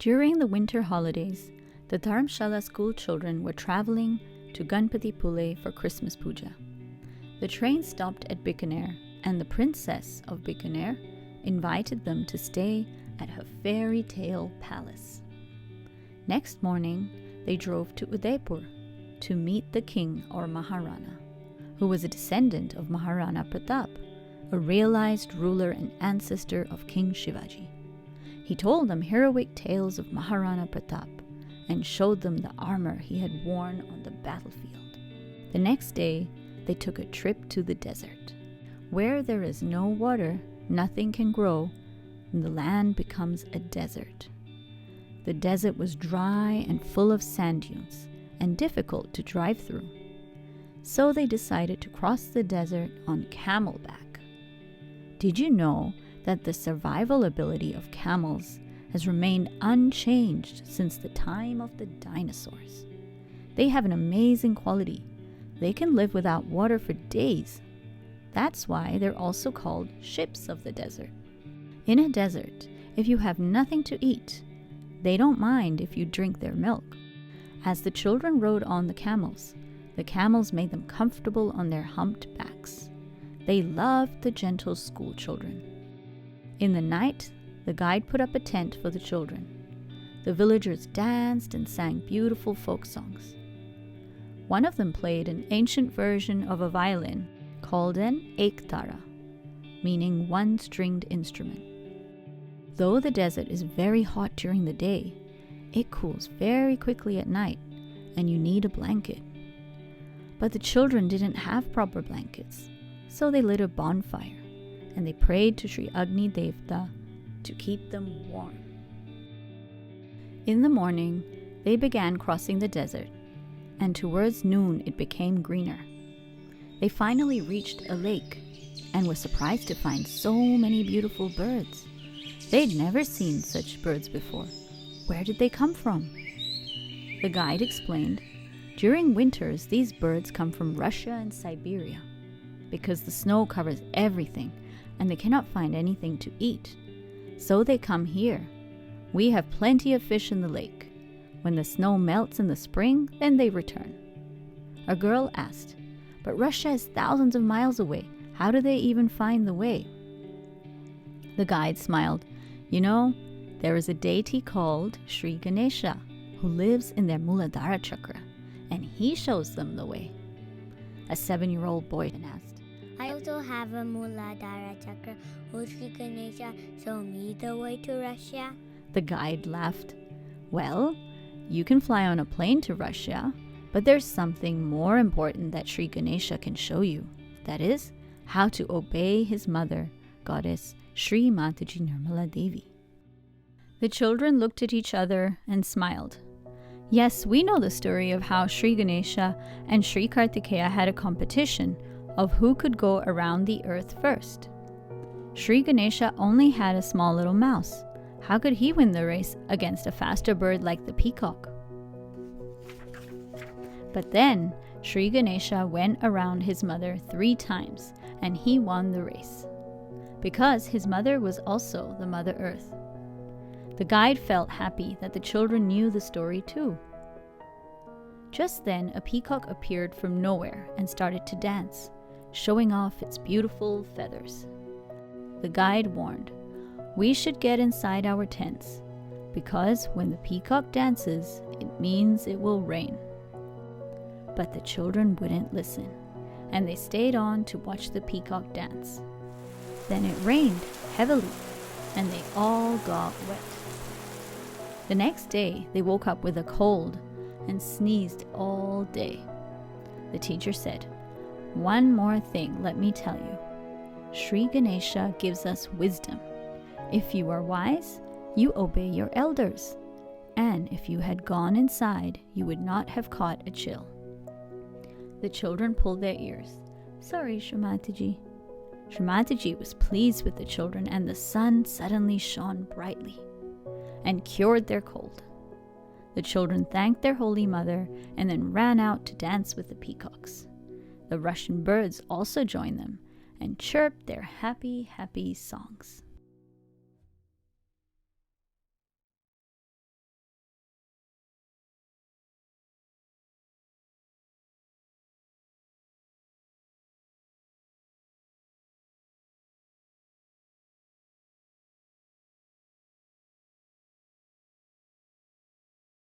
During the winter holidays, the Dharamshala school children were traveling to Ganpati Pule for Christmas puja. The train stopped at Bikaner, and the princess of Bikaner invited them to stay at her fairy tale palace. Next morning, they drove to Udaipur to meet the king or Maharana, who was a descendant of Maharana Pratap, a realized ruler and ancestor of King Shivaji. He told them heroic tales of Maharana Pratap and showed them the armor he had worn on the battlefield. The next day, they took a trip to the desert. Where there is no water, nothing can grow, and the land becomes a desert. The desert was dry and full of sand dunes and difficult to drive through. So they decided to cross the desert on camelback. Did you know that the survival ability of camels has remained unchanged since the time of the dinosaurs? They have an amazing quality. They can live without water for days. That's why they're also called ships of the desert. In a desert, if you have nothing to eat, they don't mind if you drink their milk. As the children rode on the camels made them comfortable on their humped backs. They loved the gentle school children. In the night, the guide put up a tent for the children. The villagers danced and sang beautiful folk songs. One of them played an ancient version of a violin called an ektara, meaning one-stringed instrument. Though the desert is very hot during the day, it cools very quickly at night, and you need a blanket. But the children didn't have proper blankets, so they lit a bonfire, and they prayed to Sri Agni Devta to keep them warm. In the morning, they began crossing the desert, and towards noon it became greener. They finally reached a lake, and were surprised to find so many beautiful birds. They'd never seen such birds before. Where did they come from? The guide explained, during winters these birds come from Russia and Siberia, because the snow covers everything and they cannot find anything to eat. So they come here. We have plenty of fish in the lake. When the snow melts in the spring, then they return. A girl asked, but Russia is thousands of miles away. How do they even find the way? The guide smiled. You know, there is a deity called Sri Ganesha who lives in their Muladhara chakra, and he shows them the way. A 7-year-old boy asked, I also have a Muladhara chakra. Will Sri Ganesha show me the way to Russia? The guide laughed. Well, you can fly on a plane to Russia, but there's something more important that Sri Ganesha can show you. That is, how to obey his mother, goddess Sri Mataji Nirmala Devi. The children looked at each other and smiled. Yes, we know the story of how Sri Ganesha and Sri Kartikeya had a competition of who could go around the earth first. Sri Ganesha only had a small little mouse. How could he win the race against a faster bird like the peacock? But then Sri Ganesha went around his mother 3 times, and he won the race, because his mother was also the Mother Earth. The guide felt happy that the children knew the story too. Just then, a peacock appeared from nowhere and started to dance, showing off its beautiful feathers. The guide warned, we should get inside our tents, because when the peacock dances, it means it will rain. But the children wouldn't listen, and they stayed on to watch the peacock dance. Then it rained heavily, and they all got wet. The next day, they woke up with a cold and sneezed all day. The teacher said, one more thing, let me tell you. Sri Ganesha gives us wisdom. If you are wise, you obey your elders. And if you had gone inside, you would not have caught a chill. The children pulled their ears. Sorry, Shri Mataji. Shri Mataji was pleased with the children, and the sun suddenly shone brightly and cured their cold. The children thanked their holy mother and then ran out to dance with the peacocks. The Russian birds also joined them and chirped their happy, happy songs.